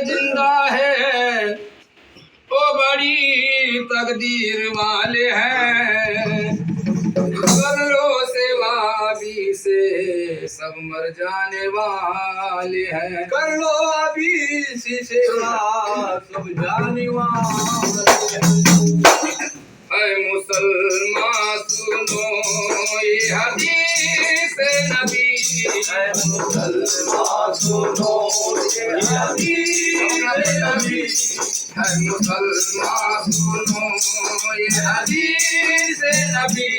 जिंदा है वो बड़ी तकदीर वाले हैं। कर लो सेवा अभी से सब मर जाने वाले हैं। कर लो अभी सी सेवा सब जाने वाले ऐ मुसलमान सुनो ये हदीस नबी। ऐ मुसलमान सुनो ये हदीस नबी। ऐ मुसलमान सुनो ये हदीस नबी।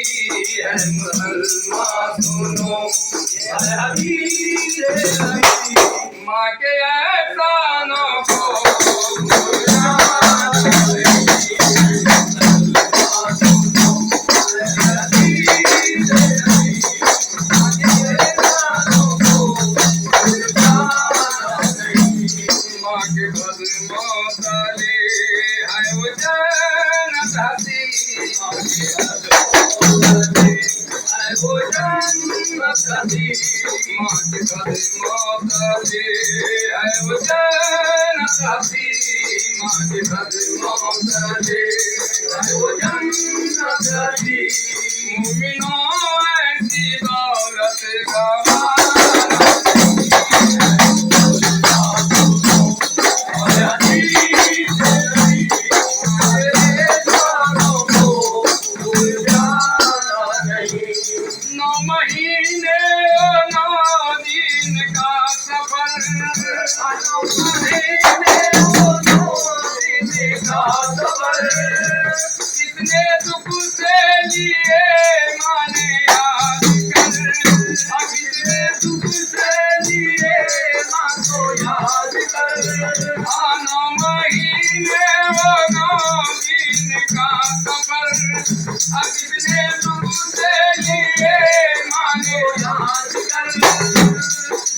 ऐ मुसलमान सुनो ये हदीस नबी। माँ के एहसानों को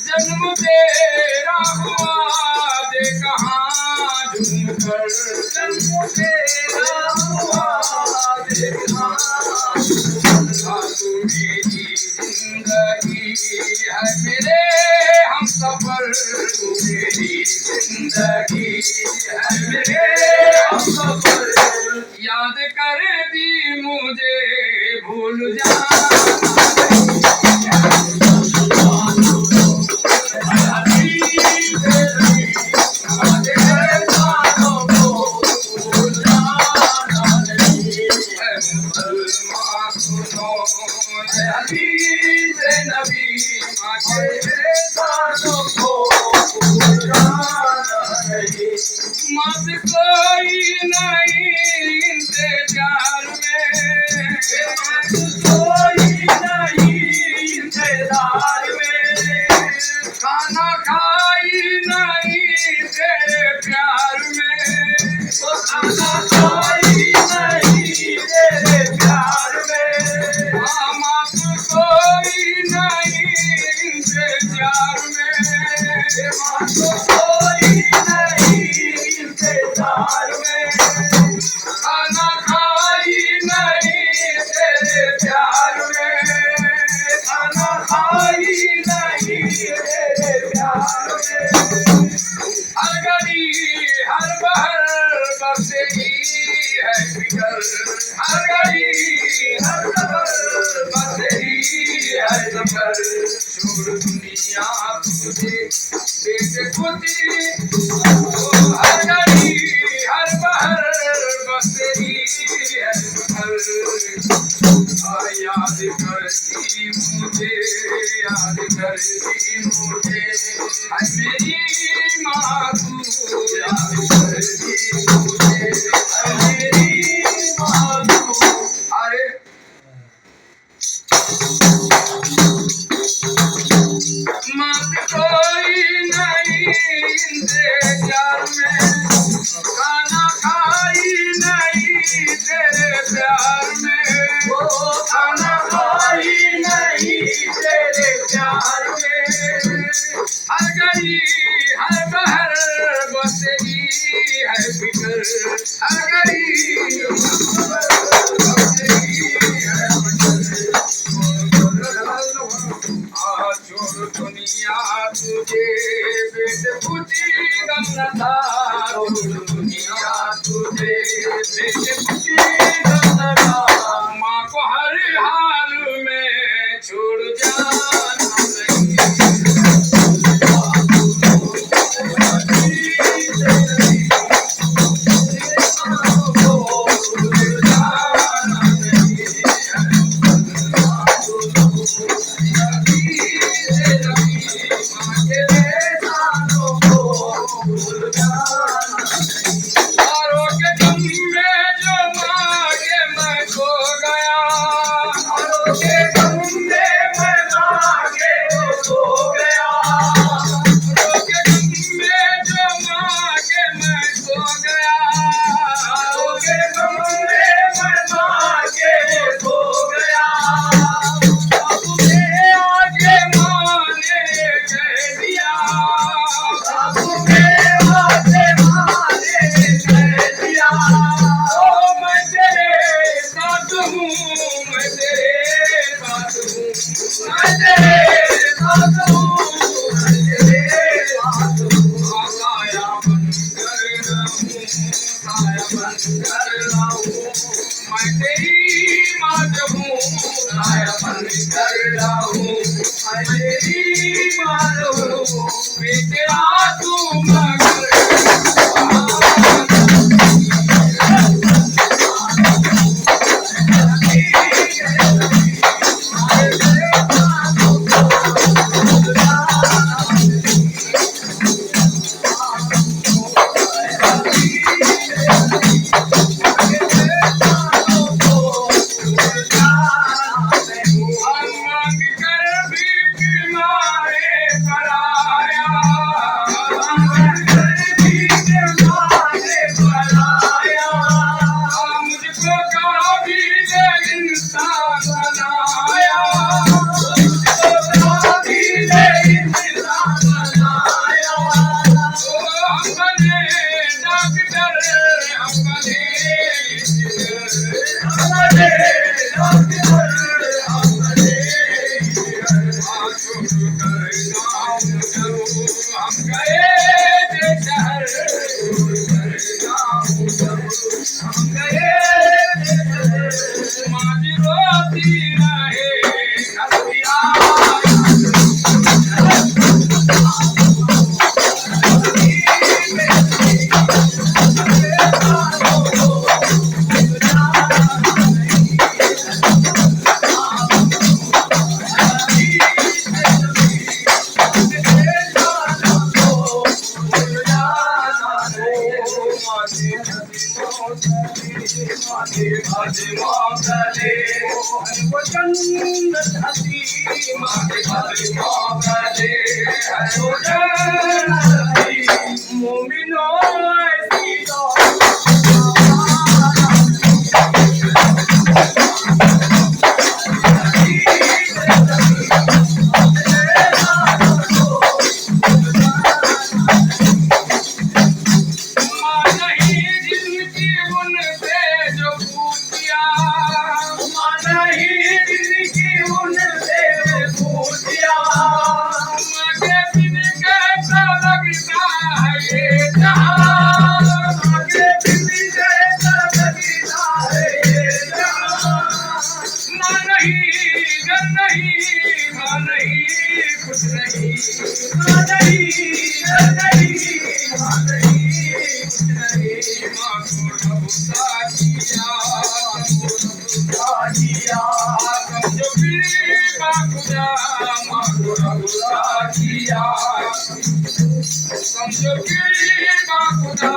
जन्म तेरा हुआ दे कहाँ झूम कर। जन्म तेरा हुआ दे कहाँ झूम कर। तू मेरी जिंदगी है मेरे हम सफर। तू मेरी जिंदगी है मेरे हम सफर। याद कर दी मुझे भूल जाना मत कोई नहीं इंतजार में। कोई नहीं इंतजार में। खाना खाई नहीं तेरे प्यार में। खाना खाई नहीं तेरे प्यार में। मत कोई नहीं इंतजार में। मत कोई नहीं इंतजार में। खाना खाई नहीं तेरे प्यार में। खाना खाई नहीं तेरे प्यार में। हर घड़ी हर बहर बसेगी है फिकर। हर घड़ी हर बहर बसेगी है फिकर। छोड़ दुनिया तुझे बेटे खुदी। हर घड़ी हर बहर बसेगी है फिकर। याद करती मुझे याद करती मुझे है मेरी माँ। तू याद करती मुझे है मेरी माँ। अरे मत कोई नहीं इंतजार में। खाना खाई नहीं तेरे प्यार में। खाना खाई नहीं तेरे प्यार में। हर घड़ी हर बहर बसेगी है फिकर। हर घड़ी बसेगी है फिकर। छोड़ दुनिया तुझे बेटे खुदी गम न था दुनिया तुझे देख खुशी नजरा माँ को हर हाल में छोड़ जाना तारों के गम में जो मांगे मैं खो गया तारों के गम में मैं मांगे वो खो गया तारों के गम में जो मांगे मैं खो गया तारों के गम में मैं मांगे वो खो गया बाबू ने आगे माने कह दिया बाबू ने आगे माने कह दिया ओ मैं तेरे साथ हूँ मैं तेरे साथ हूँ मैं तेरे साथ हूँ मैं तेरे साथ हूँ साया बनकर रहूँ साया बनकर रहूँ मैं तेरी मात हूँ साया बनकर रहूँ मैं तेरी मात हूँ बेटा तू मगर मांग कर भीख मारे पराया मांग कर भीख मारे पराया मुझको काबिल इंसान बनाया मुझको काबिल इंसान बनाया ओ हम बने डॉक्टर हम बने इंजीनियर हम बने डॉक्टर हम बने हम गए थे शहर हम गए थे शहर माँ रोती रहे खसिया मोमिनो नहीं जिनकी उनसे जो पूछिया नहीं जिनकी उनसे पूछिया के बिन कैसा लगता है ये जहां के बिन कैसा लगता है ये जहां माँ नहीं घर नहीं माँ नहीं कुछ नहीं माँ नहीं घर नहीं माँ नहीं कुछ नहीं माँ को रबुता किया समझो फिर बाखुदा माँ को रबुता किया समझो फिर बाखुदा